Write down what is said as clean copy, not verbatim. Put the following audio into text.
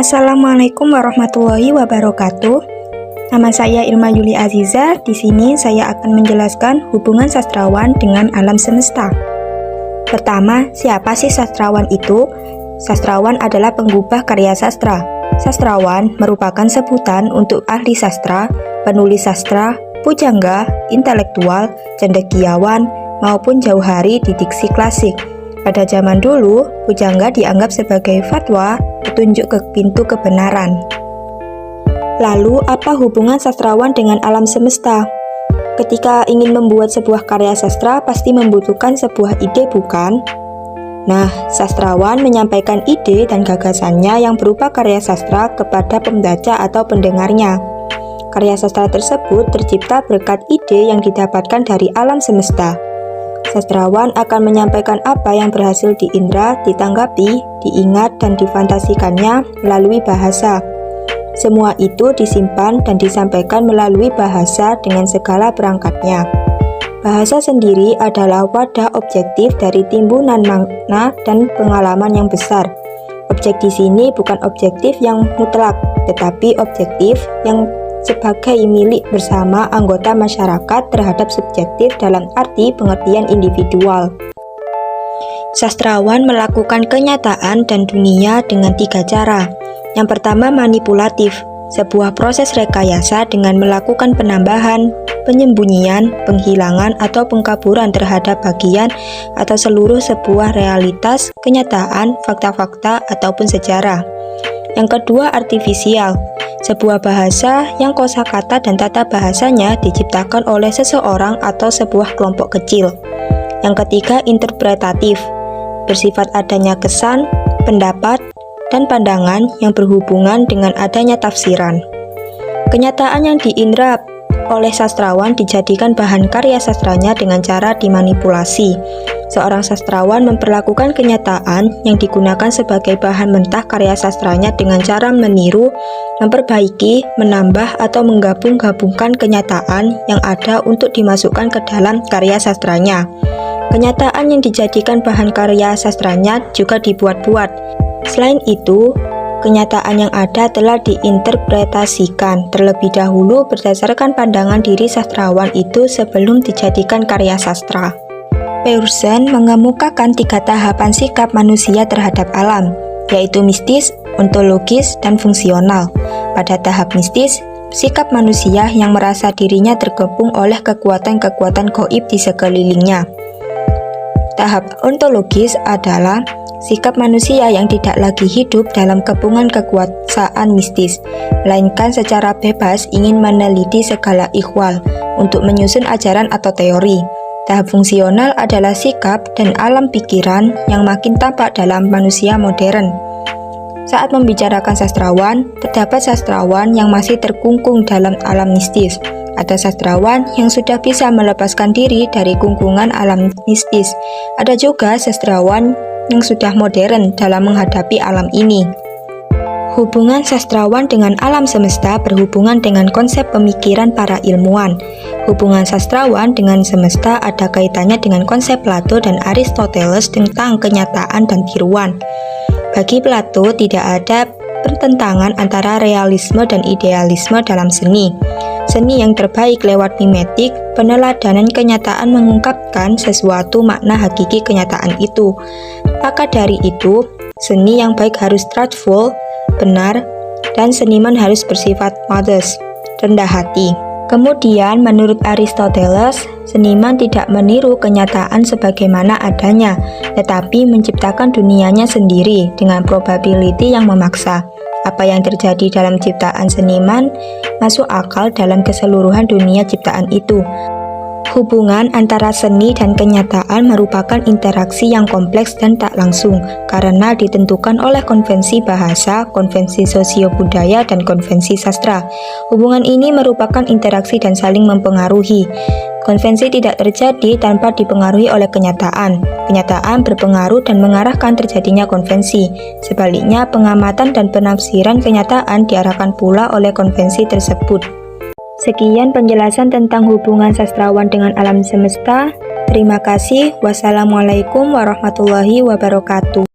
Assalamualaikum warahmatullahi wabarakatuh. Nama saya Irma Yuli Aziza. Di sini saya akan menjelaskan hubungan sastrawan dengan alam semesta. Pertama, siapa sih sastrawan itu? Sastrawan adalah penggubah karya sastra. Sastrawan merupakan sebutan untuk ahli sastra, penulis sastra, pujangga, intelektual, cendekiawan, maupun jauhari di diksi klasik. Pada zaman dulu, pujangga dianggap sebagai fatwa, petunjuk ke pintu kebenaran. Lalu, apa hubungan sastrawan dengan alam semesta? Ketika ingin membuat sebuah karya sastra, pasti membutuhkan sebuah ide, bukan? Nah, sastrawan menyampaikan ide dan gagasannya yang berupa karya sastra kepada pembaca atau pendengarnya. Karya sastra tersebut tercipta berkat ide yang didapatkan dari alam semesta. Sastrawan akan menyampaikan apa yang berhasil diindra, ditanggapi, diingat, dan difantasikannya melalui bahasa. Semua itu disimpan dan disampaikan melalui bahasa dengan segala perangkatnya. Bahasa sendiri adalah wadah objektif dari timbunan makna dan pengalaman yang besar. Objek di sini bukan objektif yang mutlak, tetapi objektif yang sebagai milik bersama anggota masyarakat terhadap subjektif dalam arti pengertian individual. Sastrawan melakukan kenyataan dan dunia dengan 3 cara. Yang pertama, manipulatif, sebuah proses rekayasa dengan melakukan penambahan, penyembunyian, penghilangan, atau pengkaburan terhadap bagian atau seluruh sebuah realitas, kenyataan, fakta-fakta, ataupun sejarah. Yang kedua, artifisial, sebuah bahasa yang kosakata dan tata bahasanya diciptakan oleh seseorang atau sebuah kelompok kecil. Yang ketiga, interpretatif, bersifat adanya kesan, pendapat, dan pandangan yang berhubungan dengan adanya tafsiran. Kenyataan yang diindra oleh sastrawan dijadikan bahan karya sastranya dengan cara dimanipulasi. Seorang sastrawan memperlakukan kenyataan yang digunakan sebagai bahan mentah karya sastranya dengan cara meniru, memperbaiki, menambah, atau menggabung-gabungkan kenyataan yang ada untuk dimasukkan ke dalam karya sastranya. Kenyataan yang dijadikan bahan karya sastranya juga dibuat-buat. Selain itu, kenyataan yang ada telah diinterpretasikan terlebih dahulu berdasarkan pandangan diri sastrawan itu sebelum dijadikan karya sastra. Pearson mengemukakan 3 tahapan sikap manusia terhadap alam, yaitu mistis, ontologis, dan fungsional. Pada tahap mistis, sikap manusia yang merasa dirinya terkepung oleh kekuatan-kekuatan gaib di sekelilingnya. Tahap ontologis adalah sikap manusia yang tidak lagi hidup dalam kepungan kekuasaan mistis, melainkan secara bebas ingin meneliti segala ihwal untuk menyusun ajaran atau teori. Tahap fungsional adalah sikap dan alam pikiran yang makin tampak dalam manusia modern. Saat membicarakan sastrawan, terdapat sastrawan yang masih terkungkung dalam alam mistis. Ada sastrawan yang sudah bisa melepaskan diri dari kungkungan alam mistis. Ada juga sastrawan yang sudah modern dalam menghadapi alam ini. Hubungan sastrawan dengan alam semesta berhubungan dengan konsep pemikiran para ilmuwan. Hubungan sastrawan dengan semesta ada kaitannya dengan konsep Plato dan Aristoteles tentang kenyataan dan tiruan. Bagi Plato, tidak ada pertentangan antara realisme dan idealisme dalam seni. Seni yang terbaik lewat mimetik, peneladanan kenyataan mengungkapkan sesuatu makna hakiki kenyataan itu. Maka dari itu, seni yang baik harus truthful, benar, dan seniman harus bersifat modest, rendah hati. Kemudian, menurut Aristoteles, seniman tidak meniru kenyataan sebagaimana adanya, tetapi menciptakan dunianya sendiri dengan probability yang memaksa. Apa yang terjadi dalam ciptaan seniman masuk akal dalam keseluruhan dunia ciptaan itu. Hubungan antara seni dan kenyataan merupakan interaksi yang kompleks dan tak langsung karena ditentukan oleh konvensi bahasa, konvensi sosio-budaya, dan konvensi sastra. Hubungan ini merupakan interaksi dan saling mempengaruhi. Konvensi tidak terjadi tanpa dipengaruhi oleh kenyataan. Kenyataan berpengaruh dan mengarahkan terjadinya konvensi. Sebaliknya, pengamatan dan penafsiran kenyataan diarahkan pula oleh konvensi tersebut. Sekian penjelasan tentang hubungan sastrawan dengan alam semesta. Terima kasih. Wassalamualaikum warahmatullahi wabarakatuh.